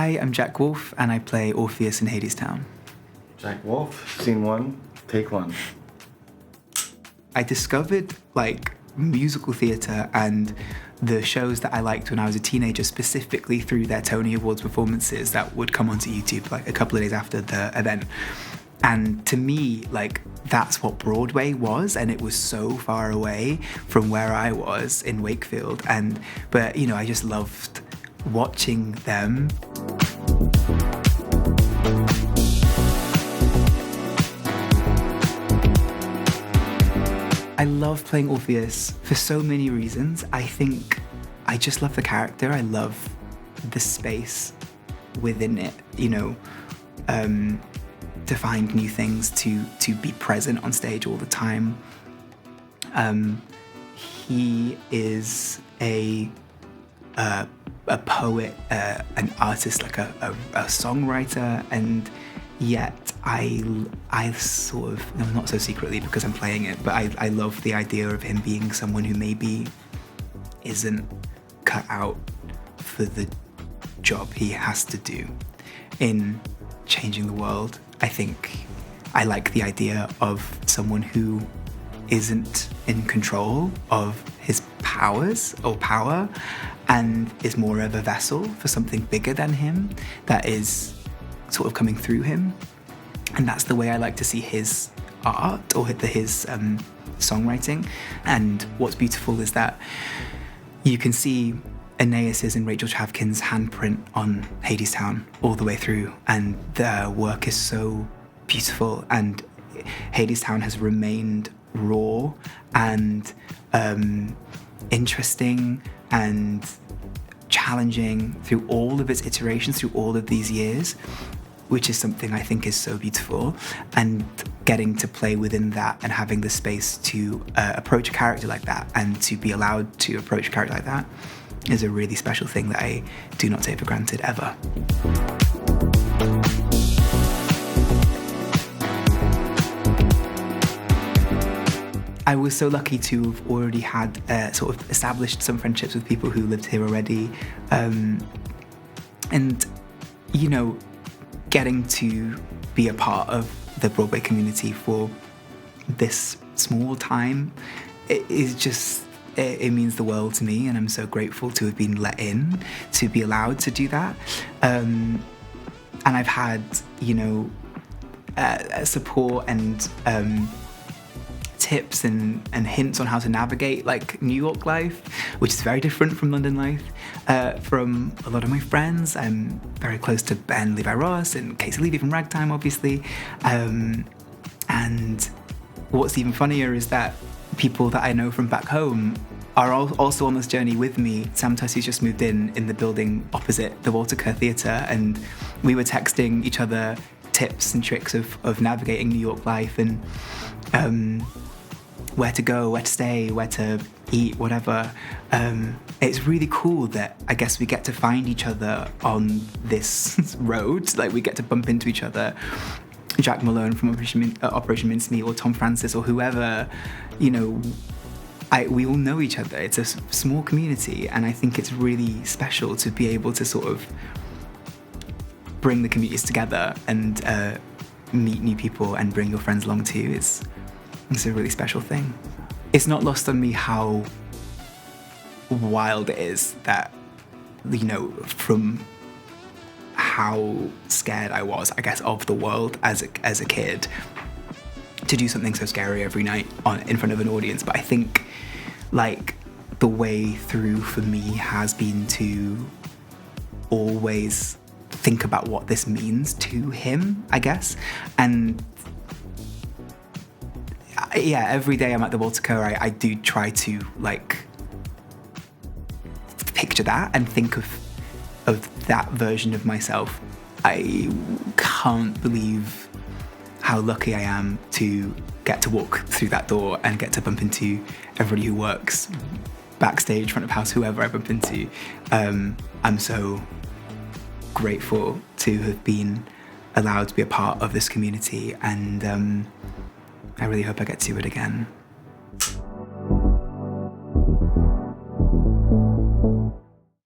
Hi, I'm Jack Wolfe, and I play Orpheus in HADESTOWN. Jack Wolfe, scene 1, take 1. I discovered musical theatre and the shows that I liked when I was a teenager specifically through their Tony Awards performances that would come onto YouTube a couple of days after the event. And to me, that's what Broadway was, and it was so far away from where I was in Wakefield. But I just loved watching them. I love playing Orpheus for so many reasons. I think I just love the character. I love the space within it, to find new things, to be present on stage all the time. He is a poet, an artist, a songwriter, and yet I sort of, not so secretly because I'm playing it, but I love the idea of him being someone who maybe isn't cut out for the job he has to do in changing the world. I think I like the idea of someone who isn't in control of his powers or power and is more of a vessel for something bigger than him that is sort of coming through him. And that's the way I like to see his art or his songwriting. And what's beautiful is that you can see Aeneas's and Rachel Chavkin's handprint on HADESTOWN all the way through, and their work is so beautiful, and HADESTOWN has remained raw and interesting and challenging through all of its iterations, through all of these years, which is something I think is so beautiful. And getting to play within that and having the space to approach a character like that and to be allowed to approach a character like that is a really special thing that I do not take for granted ever. I was so lucky to have already had sort of established some friendships with people who lived here already. And, getting to be a part of the Broadway community for this small time, it means the world to me, and I'm so grateful to have been let in, to be allowed to do that. And I've had, support and tips and hints on how to navigate New York life, which is very different from London life, from a lot of my friends. I'm very close to Ben Levi-Ross and Casey Levy from Ragtime, obviously. And what's even funnier is that people that I know from back home are also on this journey with me. Sam Tussey's just moved in the building opposite the Walter Kerr Theatre, and we were texting each other tips and tricks of navigating New York life and where to go, where to stay, where to eat, whatever. It's really cool that I guess we get to find each other on this road. We get to bump into each other. Jack Malone from Operation Mincemeat, or Tom Francis, or whoever, we all know each other. It's a small community, and I think it's really special to be able to sort of bring the communities together and meet new people and bring your friends along too. It's a really special thing. It's not lost on me how wild it is that, from how scared I was, I guess, of the world as a kid, to do something so scary every night in front of an audience. But I think the way through for me has been to always think about what this means to him, I guess. And every day I'm at the Walter Kerr, I do try to picture that and think of that version of myself. I can't believe how lucky I am to get to walk through that door and get to bump into everybody who works backstage, front of house, whoever I bump into. I'm so grateful to have been allowed to be a part of this community, and I really hope I get to do it again.